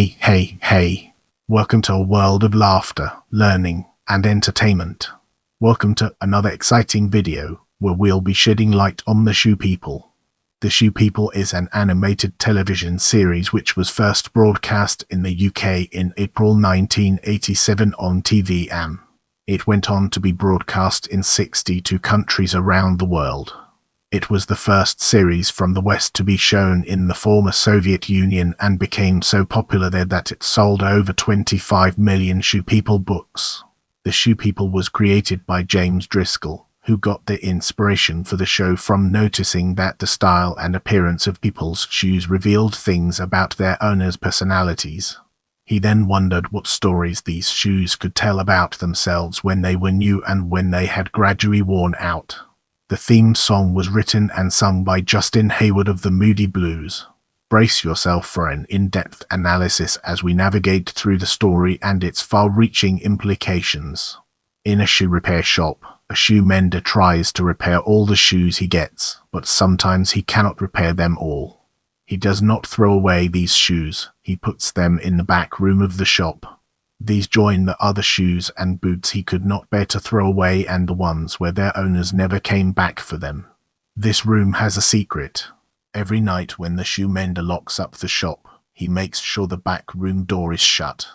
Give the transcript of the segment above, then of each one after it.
Hey. Welcome to a world of laughter, learning, and entertainment. Welcome to another exciting video where we'll be shedding light on The Shoe People. The Shoe People is an animated television series which was first broadcast in the UK in April 1987 on TVN. It went on to be broadcast in 62 countries around the world. It was the first series from the West to be shown in the former Soviet Union and became so popular there that it sold over 25 million Shoe People books. The Shoe People was created by James Driscoll, who got the inspiration for the show from noticing that the style and appearance of people's shoes revealed things about their owners' personalities. He then wondered what stories these shoes could tell about themselves when they were new and when they had gradually worn out. The theme song was written and sung by Justin Hayward of the Moody Blues. Brace yourself for an in-depth analysis as we navigate through the story and its far-reaching implications. In a shoe repair shop, a shoe mender tries to repair all the shoes he gets, but sometimes he cannot repair them all. He does not throw away these shoes, he puts them in the back room of the shop. These join the other shoes and boots he could not bear to throw away and the ones where their owners never came back for them. This room has a secret. Every night when the shoe mender locks up the shop, he makes sure the back room door is shut.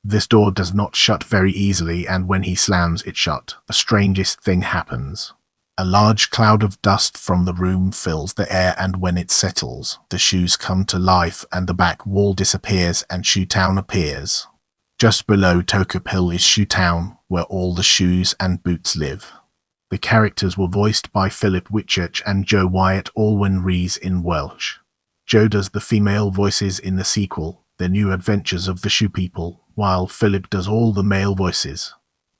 This door does not shut very easily, and when he slams it shut, the strangest thing happens. A large cloud of dust from the room fills the air, and when it settles, the shoes come to life and the back wall disappears and Shoetown appears. Just below Tokop Hill is Shoetown, where all the shoes and boots live. The characters were voiced by Philip Whitchurch and Joe Wyatt Alwyn Rees in Welsh. Joe does the female voices in the sequel, The New Adventures of the Shoe People, while Philip does all the male voices.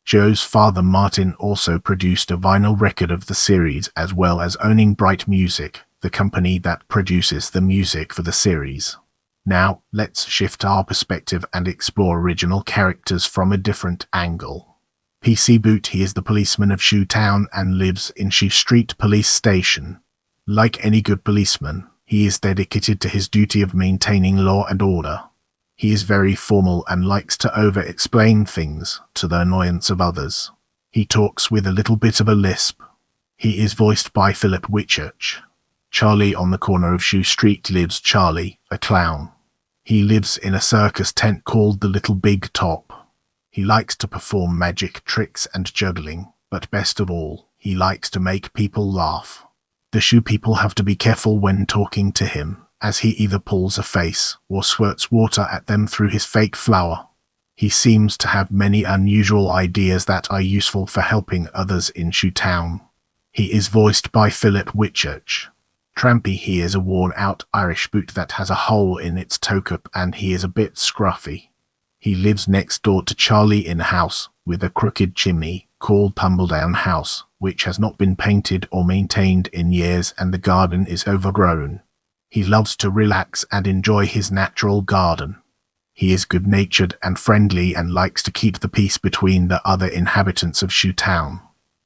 Joe's father Martin also produced a vinyl record of the series, as well as owning Bright Music, the company that produces the music for the series. Now, let's shift our perspective and explore original characters from a different angle. PC Boot, he is the policeman of Shoetown and lives in Shoe Street Police Station. Like any good policeman, he is dedicated to his duty of maintaining law and order. He is very formal and likes to over-explain things, to the annoyance of others. He talks with a little bit of a lisp. He is voiced by Philip Whitchurch. Charlie on the corner of Shoe Street lives Charlie, a clown. He lives in a circus tent called the Little Big Top. He likes to perform magic tricks and juggling, but best of all, he likes to make people laugh. The Shoe People have to be careful when talking to him, as he either pulls a face or squirts water at them through his fake flower. He seems to have many unusual ideas that are useful for helping others in Shoetown. He is voiced by Philip Whitchurch. Trampy, he is a worn-out Irish boot that has a hole in its toe cup and he is a bit scruffy. He lives next door to Charlie in a house with a crooked chimney called Tumbledown House, which has not been painted or maintained in years and the garden is overgrown. He loves to relax and enjoy his natural garden. He is good-natured and friendly and likes to keep the peace between the other inhabitants of Shoetown.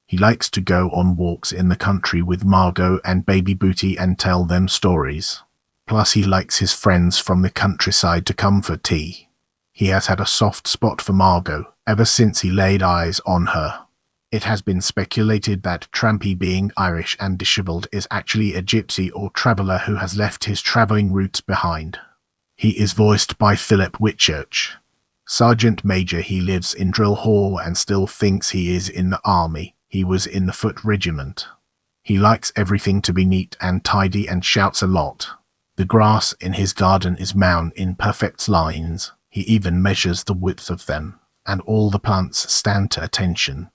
He likes to go on walks in the country with Margot and Baby Booty and tell them stories. Plus he likes his friends from the countryside to come for tea. He has had a soft spot for Margot ever since he laid eyes on her. It has been speculated that Trampy, being Irish and dishevelled, is actually a gypsy or traveller who has left his travelling roots behind. He is voiced by Philip Whitchurch. Sergeant Major, he lives in Drill Hall and still thinks he is in the army. He was in the Foot Regiment. He likes everything to be neat and tidy and shouts a lot. The grass in his garden is mown in perfect lines. He even measures the width of them, and all the plants stand to attention.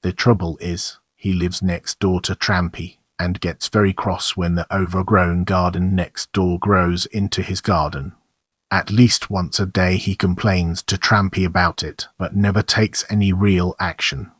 The trouble is, he lives next door to Trampy, and gets very cross when the overgrown garden next door grows into his garden. At least once a day he complains to Trampy about it, but never takes any real action.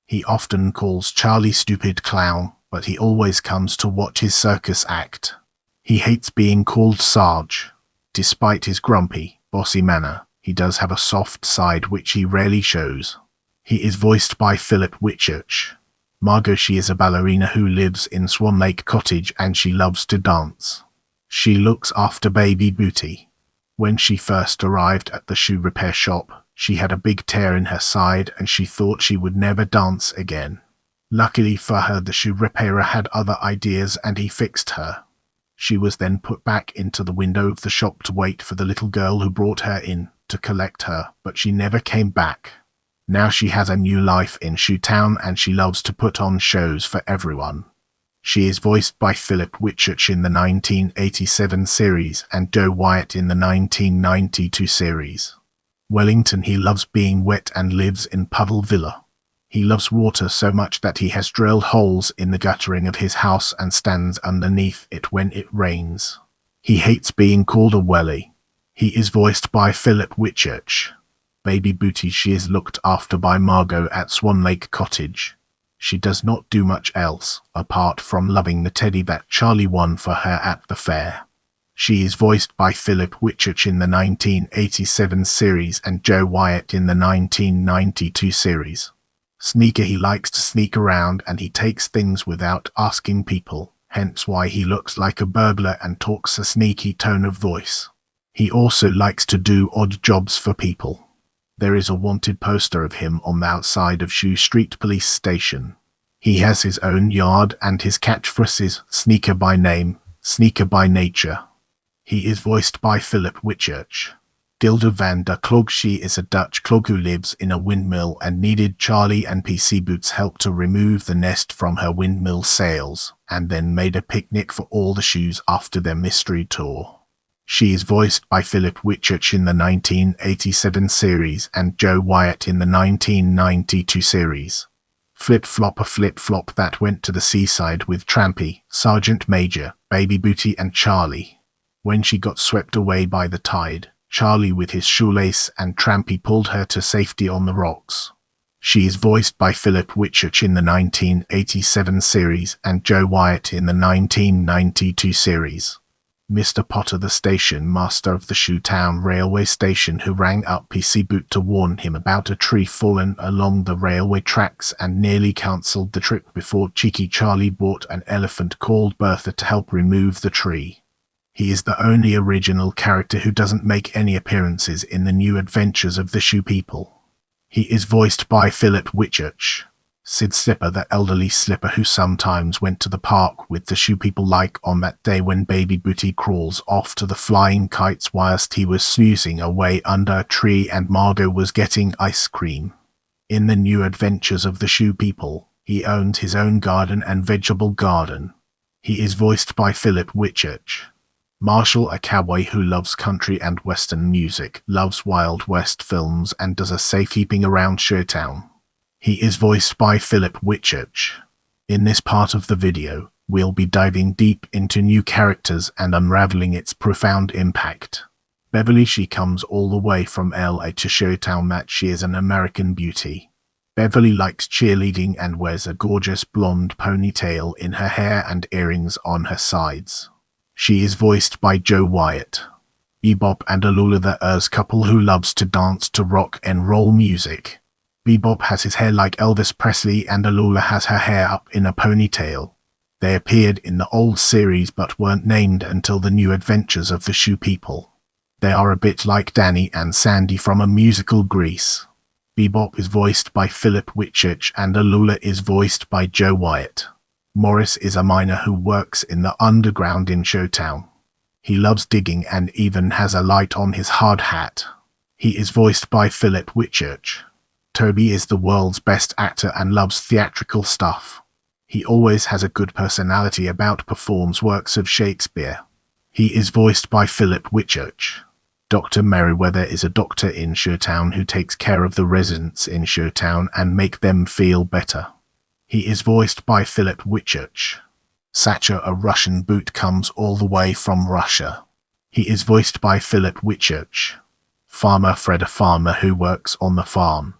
He often calls Charlie stupid clown, but he always comes to watch his circus act. He hates being called Sarge. Despite his grumpy, bossy manner, he does have a soft side which he rarely shows. He is voiced by Philip Whitchurch. Margot, she is a ballerina who lives in Swan Lake Cottage and she loves to dance. She looks after Baby Booty. When she first arrived at the shoe repair shop, she had a big tear in her side and she thought she would never dance again. Luckily for her, the shoe repairer had other ideas and he fixed her. She was then put back into the window of the shop to wait for the little girl who brought her in to collect her, but she never came back. Now she has a new life in Shoe Town and she loves to put on shows for everyone. She is voiced by Philip Whitchurch in the 1987 series and Joe Wyatt in the 1992 series. Wellington, he loves being wet and lives in Puddle Villa. He loves water so much that he has drilled holes in the guttering of his house and stands underneath it when it rains. He hates being called a welly. He is voiced by Philip Whitchurch. Baby Booty, she is looked after by Margot at Swan Lake Cottage. She does not do much else, apart from loving the teddy that Charlie won for her at the fair. She is voiced by Philip Whitchurch in the 1987 series and Joe Wyatt in the 1992 series. Sneaker, he likes to sneak around and he takes things without asking people, hence why he looks like a burglar and talks a sneaky tone of voice. He also likes to do odd jobs for people. There is a wanted poster of him on the outside of Shoe Street Police Station. He has his own yard and his catchphrase is Sneaker by name, Sneaker by nature. He is voiced by Philip Whitchurch. Dilda van der Klog, she is a Dutch clog who lives in a windmill and needed Charlie and PC Boots' help to remove the nest from her windmill sails, and then made a picnic for all the shoes after their mystery tour. She is voiced by Philip Whitchurch in the 1987 series and Joe Wyatt in the 1992 series. Flip-flop, a flip-flop that went to the seaside with Trampy, Sergeant Major, Baby Booty and Charlie. When she got swept away by the tide, Charlie with his shoelace and Trampy pulled her to safety on the rocks. She is voiced by Philip Whitchurch in the 1987 series and Joe Wyatt in the 1992 series. Mr. Potter, the station master of the Shoe Town railway station, who rang up PC Boot to warn him about a tree fallen along the railway tracks and nearly cancelled the trip before cheeky Charlie bought an elephant called Bertha to help remove the tree. He is the only original character who doesn't make any appearances in the new adventures of the Shoe People. He is voiced by Philip Whitchurch. Sid Slipper, the elderly Slipper who sometimes went to the park with the Shoe People, like on that day when Baby Booty crawls off to the flying kites whilst he was snoozing away under a tree and Margot was getting ice cream. In the new adventures of the Shoe People, he owns his own garden and vegetable garden. He is voiced by Philip Whitchurch. Marshall, a cowboy who loves country and western music, loves Wild West films and does a safekeeping around Showtown. He is voiced by Philip Whitchurch. In this part of the video, we'll be diving deep into new characters and unraveling its profound impact. Beverly, she comes all the way from LA to Showtown that she is an American beauty. Beverly likes cheerleading and wears a gorgeous blonde ponytail in her hair and earrings on her sides. She is voiced by Joe Wyatt. Bebop and Alula, the Urs couple who loves to dance to rock and roll music. Bebop has his hair like Elvis Presley and Alula has her hair up in a ponytail. They appeared in the old series but weren't named until the new adventures of the Shoe People. They are a bit like Danny and Sandy from a musical Grease. Bebop is voiced by Philip Whitchurch and Alula is voiced by Joe Wyatt. Morris is a miner who works in the underground in Showtown. He loves digging and even has a light on his hard hat. He is voiced by Philip Whitchurch. Toby is the world's best actor and loves theatrical stuff. He always has a good personality about performs works of Shakespeare. He is voiced by Philip Whitchurch. Dr. Merriweather is a doctor in Showtown who takes care of the residents in Showtown and make them feel better. He is voiced by Philip Whitchurch. Satcher, a Russian boot, comes all the way from Russia. He is voiced by Philip Whitchurch. Farmer Fred, a farmer who works on the farm.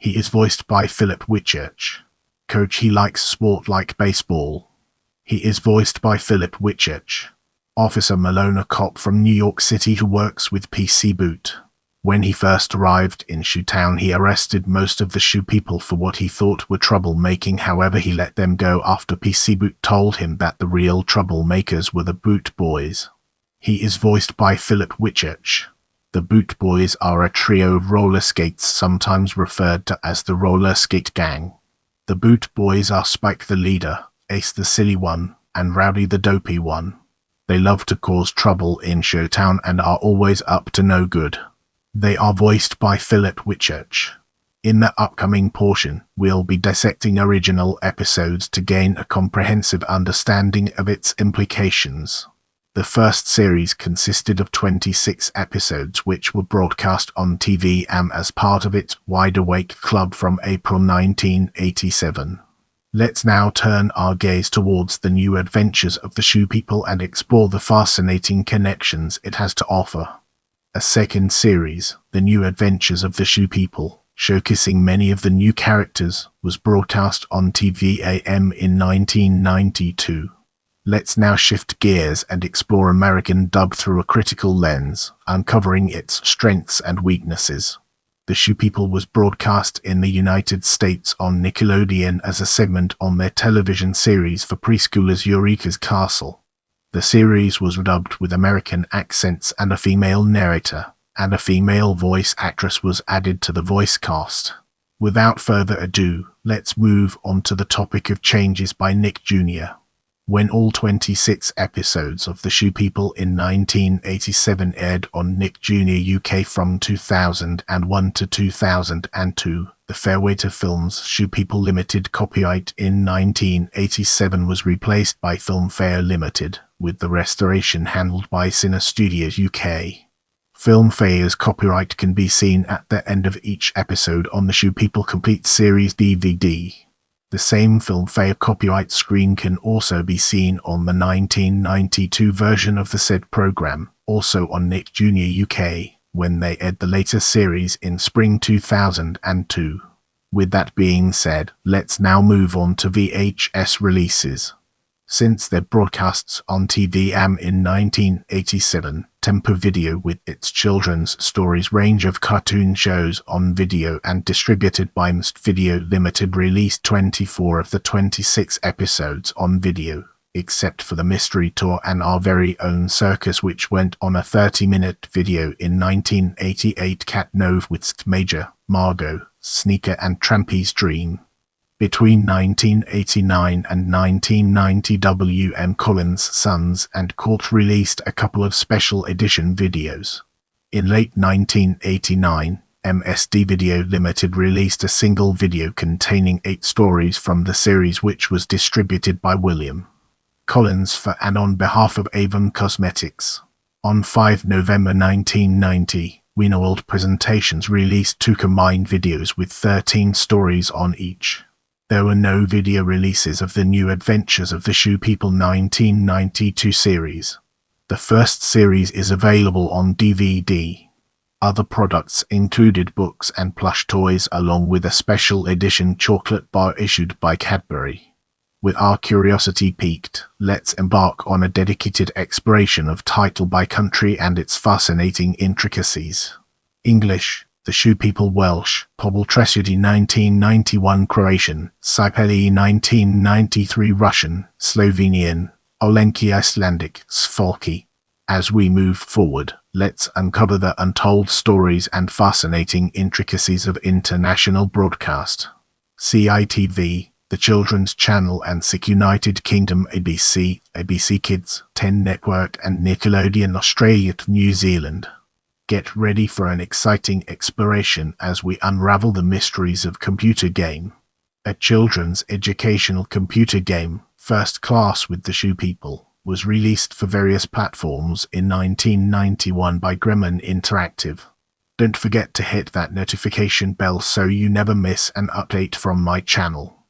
He is voiced by Philip Whitchurch. Coach, he likes sport like baseball. He is voiced by Philip Whitchurch. Officer Malone, a cop from New York City who works with PC Boot. When he first arrived in Shoetown, he arrested most of the Shoe People for what he thought were troublemaking. However, he let them go after PC Boot told him that the real troublemakers were the Boot Boys. He is voiced by Philip Whitchurch. The Boot Boys are a trio of roller skates sometimes referred to as the Roller Skate Gang. The Boot Boys are Spike the leader, Ace the silly one, and Rowdy the dopey one. They love to cause trouble in Showtown and are always up to no good. They are voiced by Philip Whitchurch. In the upcoming portion, we'll be dissecting original episodes to gain a comprehensive understanding of its implications. The first series consisted of 26 episodes which were broadcast on TVM as part of its Wide Awake Club from April 1987. Let's now turn our gaze towards the new adventures of the Shoe People and explore the fascinating connections it has to offer. A second series, The New Adventures of the Shoe People, showcasing many of the new characters, was broadcast on TVAM in 1992. Let's now shift gears and explore American dub through a critical lens, uncovering its strengths and weaknesses. The Shoe People was broadcast in the United States on Nickelodeon as a segment on their television series for preschoolers Eureka's Castle. The series was dubbed with American accents and a female narrator, and a female voice actress was added to the voice cast. Without further ado, let's move on to the topic of changes by Nick Jr. When all 26 episodes of The Shoe People in 1987 aired on Nick Jr. UK from 2001 to 2002, the Fairweather Films Shoe People Limited copyright in 1987 was replaced by Filmfare Limited, with the restoration handled by Cine Studios UK. Filmfare's copyright can be seen at the end of each episode on the Shoe People Complete Series DVD. The same Filmfare copyright screen can also be seen on the 1992 version of the said program, also on Nick Jr. UK, when they aired the later series in spring 2002. With that being said, let's now move on to VHS releases. Since their broadcasts on TVM in 1987, Tempo Video with its children's stories range of cartoon shows on video and distributed by Must Video Limited released 24 of the 26 episodes on video, except for the Mystery Tour and Our Very Own Circus, which went on a 30-minute video in 1988. Cat Nove with Major, Margot, Sneaker and Trampy's Dream. Between 1989 and 1990, W.M. Collins' Sons and Court released a couple of special edition videos. In late 1989, MSD Video Limited released a single video containing 8 stories from the series, which was distributed by William Collins for and on behalf of Avon Cosmetics. On 5 November 1990, Wienerworld Presentations released 2 combined videos with 13 stories on each. There were no video releases of the New Adventures of the Shoe People 1992 series. The first series is available on DVD. Other products included books and plush toys along with a special edition chocolate bar issued by Cadbury. With our curiosity piqued, let's embark on a dedicated exploration of title by country and its fascinating intricacies. English, The Shoe People. Welsh, Pobl Tresiedi 1991. Croatian, Sipeli 1993. Russian, Slovenian, Olenki. Icelandic, Sfolki. As we move forward, let's uncover the untold stories and fascinating intricacies of international broadcast. CITV, the Children's Channel, and SIC United Kingdom. ABC, ABC Kids, 10 Network and Nickelodeon Australia to New Zealand. Get ready for an exciting exploration as we unravel the mysteries of computer game. A children's educational computer game, First Class with the Shoe People, was released for various platforms in 1991 by Gremlin Interactive. Don't forget to hit that notification bell so you never miss an update from my channel.